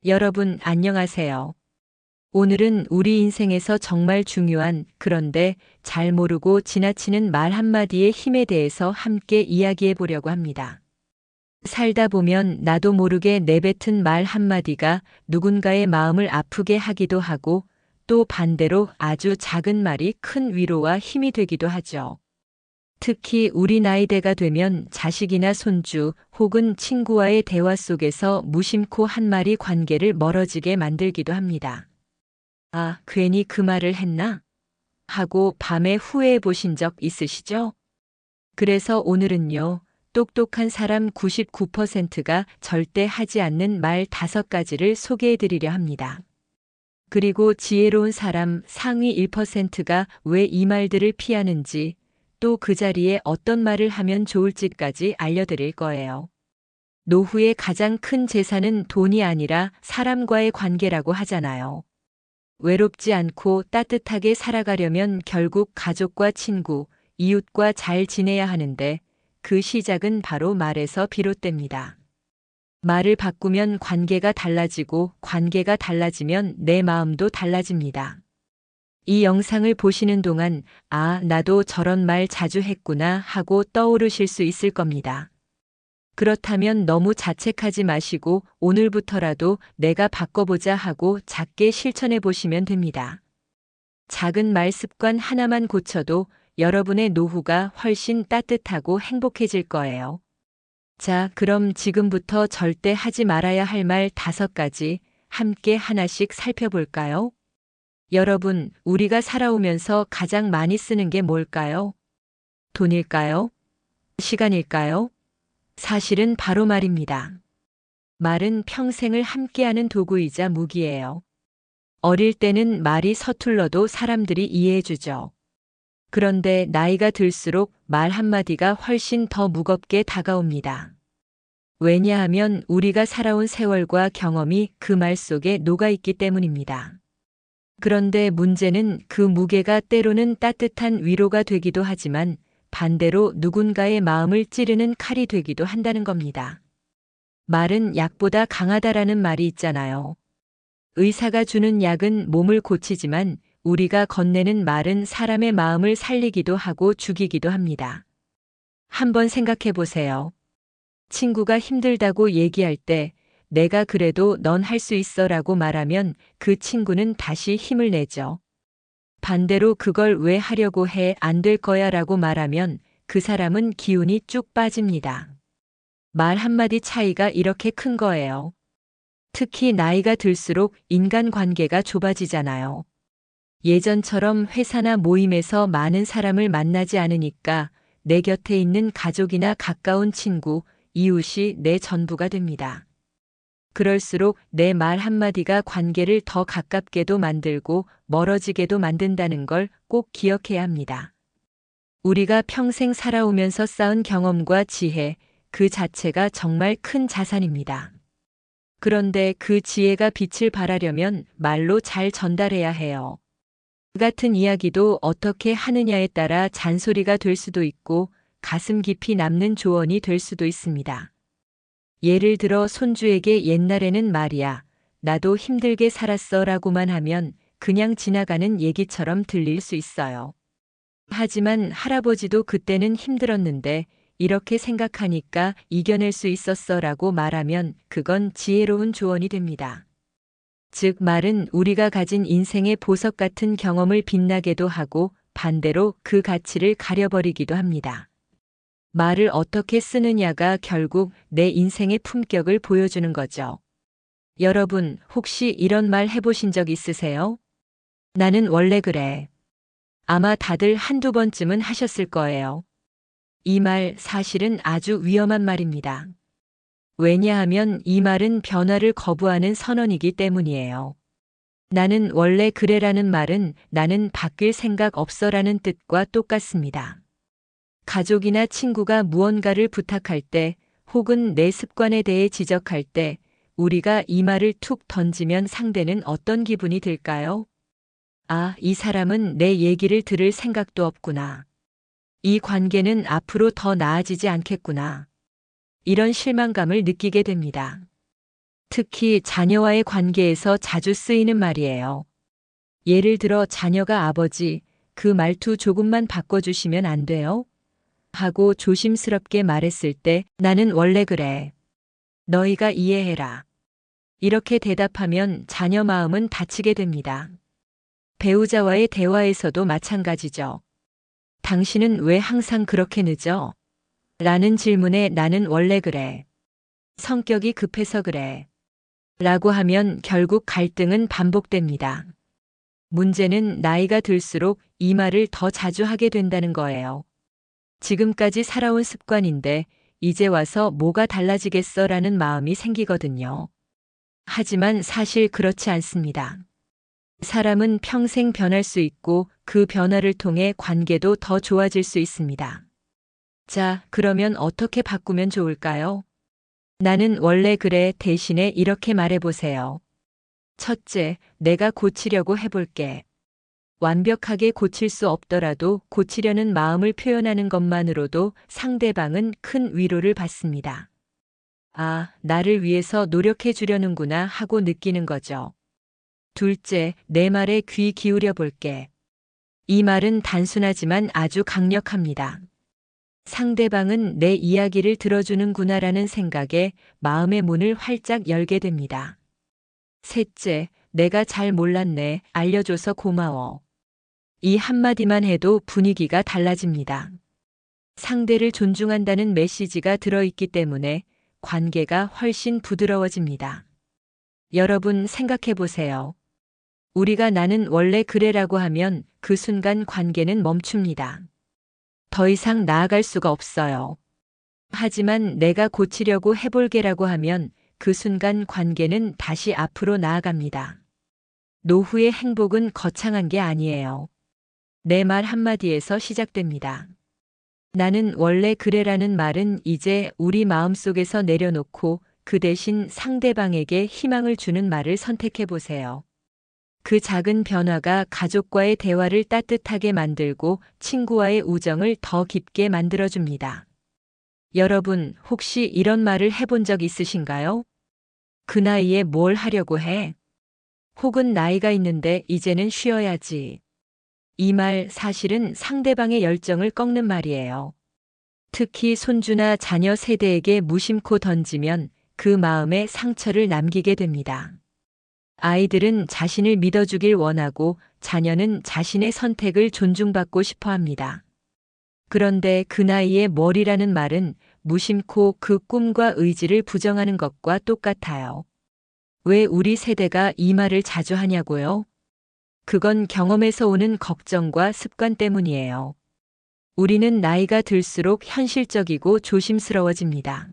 여러분, 안녕하세요. 오늘은 우리 인생에서 정말 중요한 그런데 잘 모르고 지나치는 말 한마디의 힘에 대해서 함께 이야기해 보려고 합니다. 살다 보면 나도 모르게 내뱉은 말 한마디가 누군가의 마음을 아프게 하기도 하고 또 반대로 아주 작은 말이 큰 위로와 힘이 되기도 하죠. 특히 우리 나이대가 되면 자식이나 손주 혹은 친구와의 대화 속에서 무심코 한 말이 관계를 멀어지게 만들기도 합니다. 아, 괜히 그 말을 했나? 하고 밤에 후회해 보신 적 있으시죠? 그래서 오늘은요, 똑똑한 사람 99%가 절대 하지 않는 말 5가지를 소개해 드리려 합니다. 그리고 지혜로운 사람 상위 1%가 왜 이 말들을 피하는지, 또 그 자리에 어떤 말을 하면 좋을지까지 알려드릴 거예요. 노후의 가장 큰 재산은 돈이 아니라 사람과의 관계라고 하잖아요. 외롭지 않고 따뜻하게 살아가려면 결국 가족과 친구, 이웃과 잘 지내야 하는데 그 시작은 바로 말에서 비롯됩니다. 말을 바꾸면 관계가 달라지고 관계가 달라지면 내 마음도 달라집니다. 이 영상을 보시는 동안 아, 나도 저런 말 자주 했구나 하고 떠오르실 수 있을 겁니다. 그렇다면 너무 자책하지 마시고 오늘부터라도 내가 바꿔보자 하고 작게 실천해 보시면 됩니다. 작은 말 습관 하나만 고쳐도 여러분의 노후가 훨씬 따뜻하고 행복해질 거예요. 자, 그럼 지금부터 절대 하지 말아야 할 말 5가지 함께 하나씩 살펴볼까요? 여러분, 우리가 살아오면서 가장 많이 쓰는 게 뭘까요? 돈일까요? 시간일까요? 사실은 바로 말입니다. 말은 평생을 함께하는 도구이자 무기예요. 어릴 때는 말이 서툴러도 사람들이 이해해주죠. 그런데 나이가 들수록 말 한마디가 훨씬 더 무겁게 다가옵니다. 왜냐하면 우리가 살아온 세월과 경험이 그 말 속에 녹아있기 때문입니다. 그런데 문제는 그 무게가 때로는 따뜻한 위로가 되기도 하지만 반대로 누군가의 마음을 찌르는 칼이 되기도 한다는 겁니다. 말은 약보다 강하다라는 말이 있잖아요. 의사가 주는 약은 몸을 고치지만 우리가 건네는 말은 사람의 마음을 살리기도 하고 죽이기도 합니다. 한번 생각해 보세요. 친구가 힘들다고 얘기할 때 내가 그래도 넌 할 수 있어 라고 말하면 그 친구는 다시 힘을 내죠. 반대로 그걸 왜 하려고 해 안 될 거야 라고 말하면 그 사람은 기운이 쭉 빠집니다. 말 한마디 차이가 이렇게 큰 거예요. 특히 나이가 들수록 인간관계가 좁아지잖아요. 예전처럼 회사나 모임에서 많은 사람을 만나지 않으니까 내 곁에 있는 가족이나 가까운 친구, 이웃이 내 전부가 됩니다. 그럴수록 내 말 한마디가 관계를 더 가깝게도 만들고 멀어지게도 만든다는 걸 꼭 기억해야 합니다. 우리가 평생 살아오면서 쌓은 경험과 지혜, 그 자체가 정말 큰 자산입니다. 그런데 그 지혜가 빛을 발하려면 말로 잘 전달해야 해요. 그 같은 이야기도 어떻게 하느냐에 따라 잔소리가 될 수도 있고 가슴 깊이 남는 조언이 될 수도 있습니다. 예를 들어 손주에게 옛날에는 말이야, 나도 힘들게 살았어 라고만 하면 그냥 지나가는 얘기처럼 들릴 수 있어요. 하지만 할아버지도 그때는 힘들었는데 이렇게 생각하니까 이겨낼 수 있었어 라고 말하면 그건 지혜로운 조언이 됩니다. 즉 말은 우리가 가진 인생의 보석 같은 경험을 빛나게도 하고 반대로 그 가치를 가려버리기도 합니다. 말을 어떻게 쓰느냐가 결국 내 인생의 품격을 보여주는 거죠. 여러분, 혹시 이런 말 해보신 적 있으세요? 나는 원래 그래. 아마 다들 한두 번쯤은 하셨을 거예요. 이 말 사실은 아주 위험한 말입니다. 왜냐하면 이 말은 변화를 거부하는 선언이기 때문이에요. 나는 원래 그래라는 말은 나는 바뀔 생각 없어라는 뜻과 똑같습니다. 가족이나 친구가 무언가를 부탁할 때 혹은 내 습관에 대해 지적할 때 우리가 이 말을 툭 던지면 상대는 어떤 기분이 들까요? 아, 이 사람은 내 얘기를 들을 생각도 없구나. 이 관계는 앞으로 더 나아지지 않겠구나. 이런 실망감을 느끼게 됩니다. 특히 자녀와의 관계에서 자주 쓰이는 말이에요. 예를 들어 자녀가 아버지, 그 말투 조금만 바꿔주시면 안 돼요? 하고 조심스럽게 말했을 때 나는 원래 그래. 너희가 이해해라. 이렇게 대답하면 자녀 마음은 다치게 됩니다. 배우자와의 대화에서도 마찬가지죠. 당신은 왜 항상 그렇게 늦어? 라는 질문에 나는 원래 그래. 성격이 급해서 그래. 라고 하면 결국 갈등은 반복됩니다. 문제는 나이가 들수록 이 말을 더 자주 하게 된다는 거예요. 지금까지 살아온 습관인데 이제 와서 뭐가 달라지겠어 라는 마음이 생기거든요. 하지만 사실 그렇지 않습니다. 사람은 평생 변할 수 있고 그 변화를 통해 관계도 더 좋아질 수 있습니다. 자, 그러면 어떻게 바꾸면 좋을까요? 나는 원래 그래 대신에 이렇게 말해보세요. 첫째, 내가 고치려고 해볼게. 완벽하게 고칠 수 없더라도 고치려는 마음을 표현하는 것만으로도 상대방은 큰 위로를 받습니다. 아, 나를 위해서 노력해 주려는구나 하고 느끼는 거죠. 둘째, 내 말에 귀 기울여 볼게. 이 말은 단순하지만 아주 강력합니다. 상대방은 내 이야기를 들어주는구나라는 생각에 마음의 문을 활짝 열게 됩니다. 셋째, 내가 잘 몰랐네. 알려줘서 고마워. 이 한마디만 해도 분위기가 달라집니다. 상대를 존중한다는 메시지가 들어있기 때문에 관계가 훨씬 부드러워집니다. 여러분 생각해 보세요. 우리가 나는 원래 그래라고 하면 그 순간 관계는 멈춥니다. 더 이상 나아갈 수가 없어요. 하지만 내가 고치려고 해볼게라고 하면 그 순간 관계는 다시 앞으로 나아갑니다. 노후의 행복은 거창한 게 아니에요. 내 말 한마디에서 시작됩니다. 나는 원래 그래라는 말은 이제 우리 마음속에서 내려놓고 그 대신 상대방에게 희망을 주는 말을 선택해 보세요. 그 작은 변화가 가족과의 대화를 따뜻하게 만들고 친구와의 우정을 더 깊게 만들어줍니다. 여러분, 혹시 이런 말을 해본 적 있으신가요? 그 나이에 뭘 하려고 해? 혹은 나이가 있는데 이제는 쉬어야지. 이 말 사실은 상대방의 열정을 꺾는 말이에요. 특히 손주나 자녀 세대에게 무심코 던지면 그 마음에 상처를 남기게 됩니다. 아이들은 자신을 믿어주길 원하고 자녀는 자신의 선택을 존중받고 싶어 합니다. 그런데 그 나이에 뭘이라는 말은 무심코 그 꿈과 의지를 부정하는 것과 똑같아요. 왜 우리 세대가 이 말을 자주 하냐고요? 그건 경험에서 오는 걱정과 습관 때문이에요. 우리는 나이가 들수록 현실적이고 조심스러워집니다.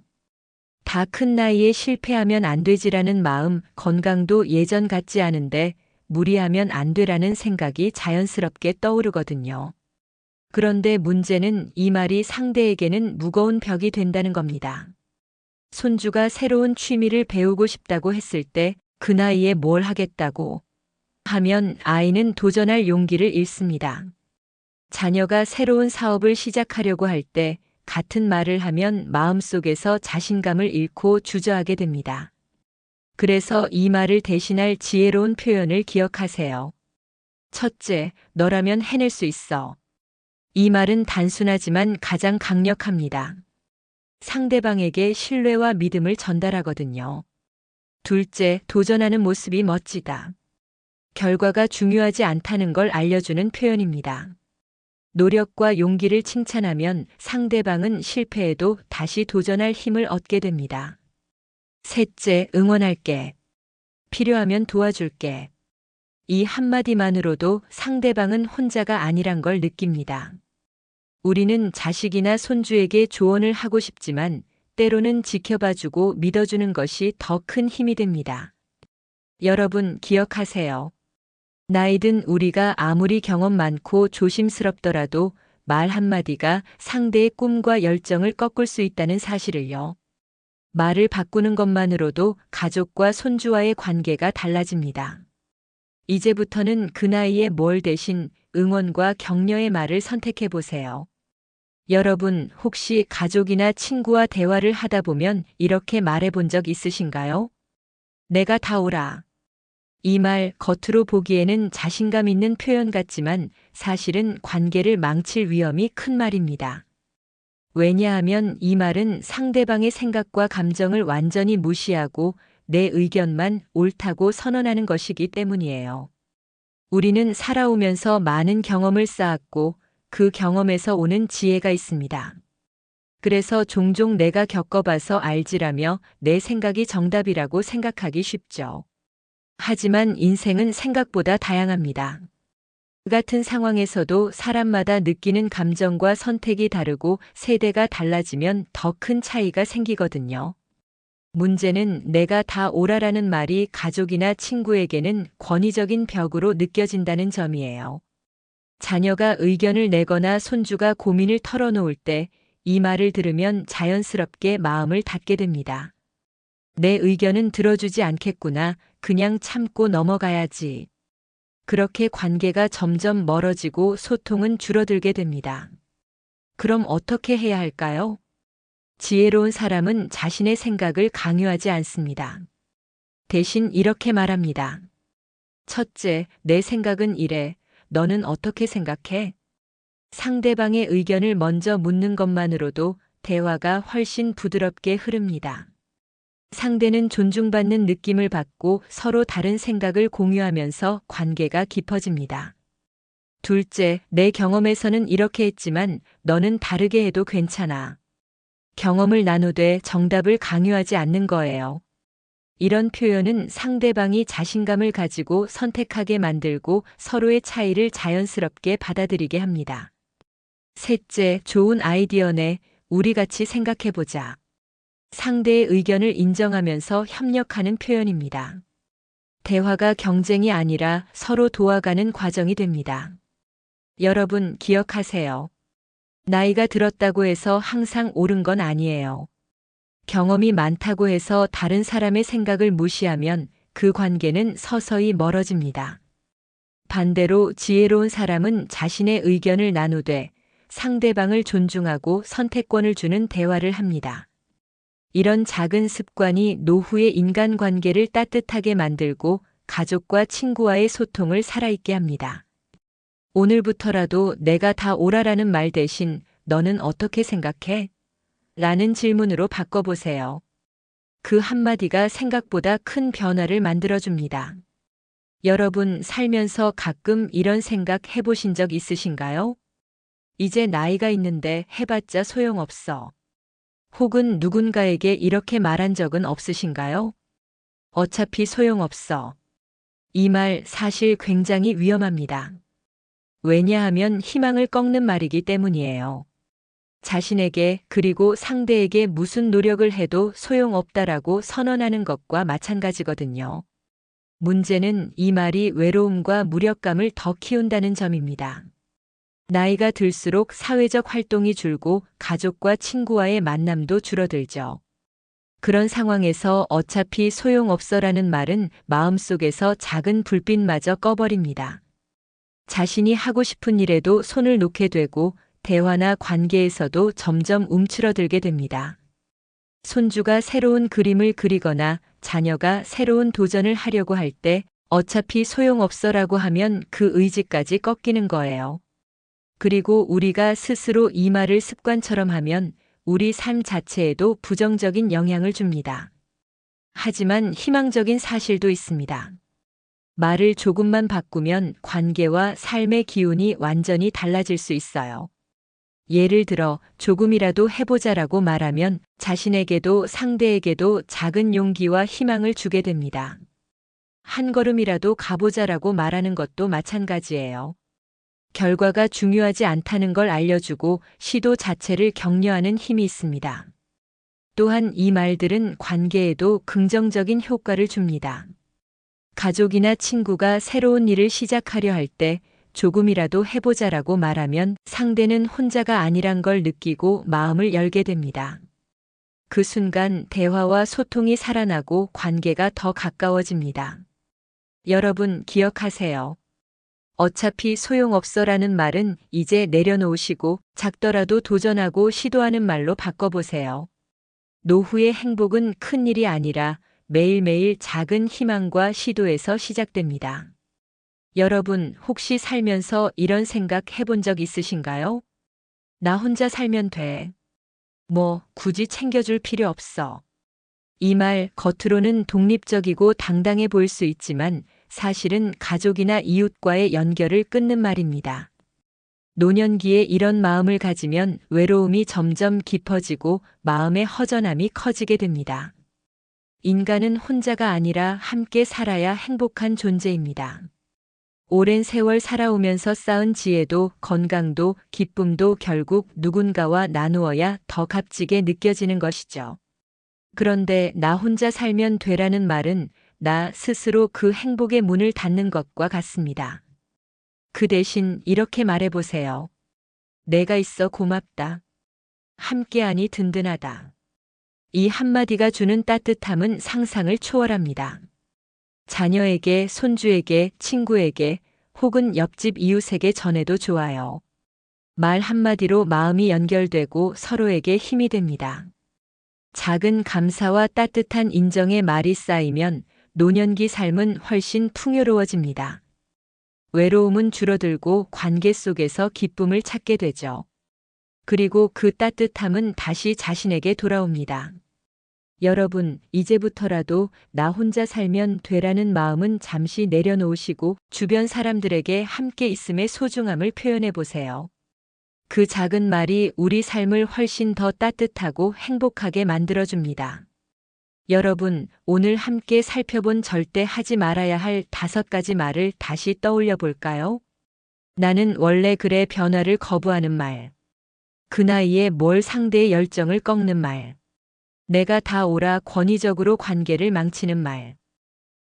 다 큰 나이에 실패하면 안 되지라는 마음, 건강도 예전 같지 않은데 무리하면 안 되라는 생각이 자연스럽게 떠오르거든요. 그런데 문제는 이 말이 상대에게는 무거운 벽이 된다는 겁니다. 손주가 새로운 취미를 배우고 싶다고 했을 때 그 나이에 뭘 하겠다고 하면 아이는 도전할 용기를 잃습니다. 자녀가 새로운 사업을 시작하려고 할 때 같은 말을 하면 마음속에서 자신감을 잃고 주저하게 됩니다. 그래서 이 말을 대신할 지혜로운 표현을 기억하세요. 첫째, 너라면 해낼 수 있어. 이 말은 단순하지만 가장 강력합니다. 상대방에게 신뢰와 믿음을 전달하거든요. 둘째, 도전하는 모습이 멋지다. 결과가 중요하지 않다는 걸 알려주는 표현입니다. 노력과 용기를 칭찬하면 상대방은 실패해도 다시 도전할 힘을 얻게 됩니다. 셋째, 응원할게. 필요하면 도와줄게. 이 한마디만으로도 상대방은 혼자가 아니란 걸 느낍니다. 우리는 자식이나 손주에게 조언을 하고 싶지만 때로는 지켜봐주고 믿어주는 것이 더 큰 힘이 됩니다. 여러분 기억하세요. 나이든 우리가 아무리 경험 많고 조심스럽더라도 말 한마디가 상대의 꿈과 열정을 꺾을 수 있다는 사실을요. 말을 바꾸는 것만으로도 가족과 손주와의 관계가 달라집니다. 이제부터는 그 나이에 뭘 대신 응원과 격려의 말을 선택해 보세요. 여러분, 혹시 가족이나 친구와 대화를 하다 보면 이렇게 말해 본 적 있으신가요? 내가 다 오라. 이 말 겉으로 보기에는 자신감 있는 표현 같지만 사실은 관계를 망칠 위험이 큰 말입니다. 왜냐하면 이 말은 상대방의 생각과 감정을 완전히 무시하고 내 의견만 옳다고 선언하는 것이기 때문이에요. 우리는 살아오면서 많은 경험을 쌓았고 그 경험에서 오는 지혜가 있습니다. 그래서 종종 내가 겪어봐서 알지라며 내 생각이 정답이라고 생각하기 쉽죠. 하지만 인생은 생각보다 다양합니다. 같은 상황에서도 사람마다 느끼는 감정과 선택이 다르고 세대가 달라지면 더 큰 차이가 생기거든요. 문제는 내가 다 옳아라는 말이 가족이나 친구에게는 권위적인 벽으로 느껴진다는 점이에요. 자녀가 의견을 내거나 손주가 고민을 털어놓을 때 이 말을 들으면 자연스럽게 마음을 닫게 됩니다. 내 의견은 들어주지 않겠구나. 그냥 참고 넘어가야지. 그렇게 관계가 점점 멀어지고 소통은 줄어들게 됩니다. 그럼 어떻게 해야 할까요? 지혜로운 사람은 자신의 생각을 강요하지 않습니다. 대신 이렇게 말합니다. 첫째, 내 생각은 이래. 너는 어떻게 생각해? 상대방의 의견을 먼저 묻는 것만으로도 대화가 훨씬 부드럽게 흐릅니다. 상대는 존중받는 느낌을 받고 서로 다른 생각을 공유하면서 관계가 깊어집니다. 둘째, 내 경험에서는 이렇게 했지만 너는 다르게 해도 괜찮아. 경험을 나누되 정답을 강요하지 않는 거예요. 이런 표현은 상대방이 자신감을 가지고 선택하게 만들고 서로의 차이를 자연스럽게 받아들이게 합니다. 셋째, 좋은 아이디어네. 우리 같이 생각해보자. 상대의 의견을 인정하면서 협력하는 표현입니다. 대화가 경쟁이 아니라 서로 도와가는 과정이 됩니다. 여러분 기억하세요. 나이가 들었다고 해서 항상 옳은 건 아니에요. 경험이 많다고 해서 다른 사람의 생각을 무시하면 그 관계는 서서히 멀어집니다. 반대로 지혜로운 사람은 자신의 의견을 나누되 상대방을 존중하고 선택권을 주는 대화를 합니다. 이런 작은 습관이 노후의 인간관계를 따뜻하게 만들고 가족과 친구와의 소통을 살아있게 합니다. 오늘부터라도 내가 다 옳아라는 말 대신 너는 어떻게 생각해? 라는 질문으로 바꿔보세요. 그 한마디가 생각보다 큰 변화를 만들어줍니다. 여러분 살면서 가끔 이런 생각 해보신 적 있으신가요? 이제 나이가 있는데 해봤자 소용없어. 혹은 누군가에게 이렇게 말한 적은 없으신가요? 어차피 소용없어. 이 말 사실 굉장히 위험합니다. 왜냐하면 희망을 꺾는 말이기 때문이에요. 자신에게 그리고 상대에게 무슨 노력을 해도 소용없다라고 선언하는 것과 마찬가지거든요. 문제는 이 말이 외로움과 무력감을 더 키운다는 점입니다. 나이가 들수록 사회적 활동이 줄고 가족과 친구와의 만남도 줄어들죠. 그런 상황에서 어차피 소용없어라는 말은 마음속에서 작은 불빛마저 꺼버립니다. 자신이 하고 싶은 일에도 손을 놓게 되고 대화나 관계에서도 점점 움츠러들게 됩니다. 손주가 새로운 그림을 그리거나 자녀가 새로운 도전을 하려고 할 때 어차피 소용없어라고 하면 그 의지까지 꺾이는 거예요. 그리고 우리가 스스로 이 말을 습관처럼 하면 우리 삶 자체에도 부정적인 영향을 줍니다. 하지만 희망적인 사실도 있습니다. 말을 조금만 바꾸면 관계와 삶의 기운이 완전히 달라질 수 있어요. 예를 들어 조금이라도 해보자라고 말하면 자신에게도 상대에게도 작은 용기와 희망을 주게 됩니다. 한 걸음이라도 가보자라고 말하는 것도 마찬가지예요. 결과가 중요하지 않다는 걸 알려주고 시도 자체를 격려하는 힘이 있습니다. 또한 이 말들은 관계에도 긍정적인 효과를 줍니다. 가족이나 친구가 새로운 일을 시작하려 할 때 조금이라도 해보자라고 말하면 상대는 혼자가 아니란 걸 느끼고 마음을 열게 됩니다. 그 순간 대화와 소통이 살아나고 관계가 더 가까워집니다. 여러분 기억하세요. 어차피 소용없어라는 말은 이제 내려놓으시고 작더라도 도전하고 시도하는 말로 바꿔보세요. 노후의 행복은 큰 일이 아니라 매일매일 작은 희망과 시도에서 시작됩니다. 여러분, 혹시 살면서 이런 생각 해본 적 있으신가요? 나 혼자 살면 돼. 굳이 챙겨줄 필요 없어. 이 말 겉으로는 독립적이고 당당해 보일 수 있지만 사실은 가족이나 이웃과의 연결을 끊는 말입니다. 노년기에 이런 마음을 가지면 외로움이 점점 깊어지고 마음의 허전함이 커지게 됩니다. 인간은 혼자가 아니라 함께 살아야 행복한 존재입니다. 오랜 세월 살아오면서 쌓은 지혜도 건강도 기쁨도 결국 누군가와 나누어야 더 값지게 느껴지는 것이죠. 그런데 나 혼자 살면 되라는 말은 나 스스로 그 행복의 문을 닫는 것과 같습니다. 그 대신 이렇게 말해보세요. 내가 있어 고맙다. 함께하니 든든하다. 이 한마디가 주는 따뜻함은 상상을 초월합니다. 자녀에게, 손주에게, 친구에게 혹은 옆집 이웃에게 전해도 좋아요. 말 한마디로 마음이 연결되고 서로에게 힘이 됩니다. 작은 감사와 따뜻한 인정의 말이 쌓이면 노년기 삶은 훨씬 풍요로워집니다. 외로움은 줄어들고 관계 속에서 기쁨을 찾게 되죠. 그리고 그 따뜻함은 다시 자신에게 돌아옵니다. 여러분, 이제부터라도 나 혼자 살면 되라는 마음은 잠시 내려놓으시고 주변 사람들에게 함께 있음의 소중함을 표현해 보세요. 그 작은 말이 우리 삶을 훨씬 더 따뜻하고 행복하게 만들어줍니다. 여러분, 오늘 함께 살펴본 절대 하지 말아야 할 5가지 말을 다시 떠올려 볼까요? 나는 원래 그래 변화를 거부하는 말. 그 나이에 뭘 상대의 열정을 꺾는 말. 내가 다 오라 권위적으로 관계를 망치는 말.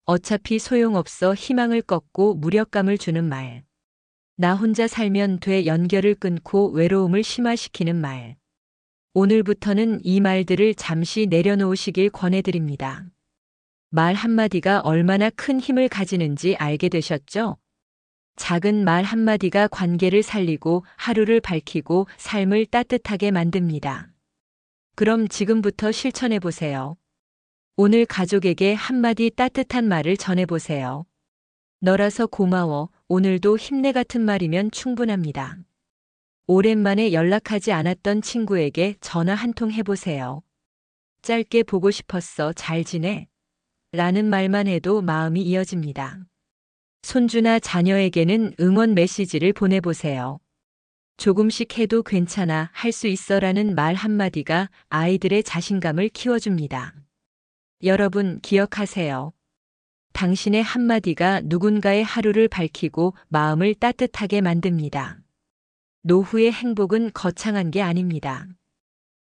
어차피 소용없어 희망을 꺾고 무력감을 주는 말. 나 혼자 살면 돼 연결을 끊고 외로움을 심화시키는 말. 오늘부터는 이 말들을 잠시 내려놓으시길 권해드립니다. 말 한마디가 얼마나 큰 힘을 가지는지 알게 되셨죠? 작은 말 한마디가 관계를 살리고 하루를 밝히고 삶을 따뜻하게 만듭니다. 그럼 지금부터 실천해 보세요. 오늘 가족에게 한마디 따뜻한 말을 전해보세요. 너라서 고마워. 오늘도 힘내 같은 말이면 충분합니다. 오랜만에 연락하지 않았던 친구에게 전화 한 통 해보세요. 짧게 보고 싶었어. 잘 지내? 라는 말만 해도 마음이 이어집니다. 손주나 자녀에게는 응원 메시지를 보내보세요. 조금씩 해도 괜찮아, 할 수 있어라는 말 한마디가 아이들의 자신감을 키워줍니다. 여러분 기억하세요. 당신의 한마디가 누군가의 하루를 밝히고 마음을 따뜻하게 만듭니다. 노후의 행복은 거창한 게 아닙니다.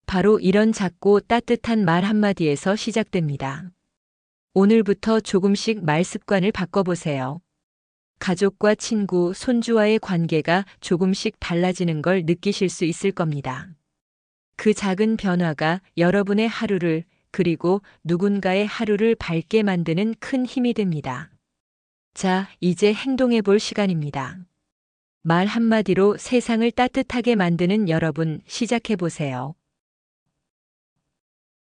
바로 이런 작고 따뜻한 말 한마디에서 시작됩니다. 오늘부터 조금씩 말 습관을 바꿔보세요. 가족과 친구, 손주와의 관계가 조금씩 달라지는 걸 느끼실 수 있을 겁니다. 그 작은 변화가 여러분의 하루를 그리고 누군가의 하루를 밝게 만드는 큰 힘이 됩니다. 자, 이제 행동해 볼 시간입니다. 말 한마디로 세상을 따뜻하게 만드는 여러분, 시작해 보세요.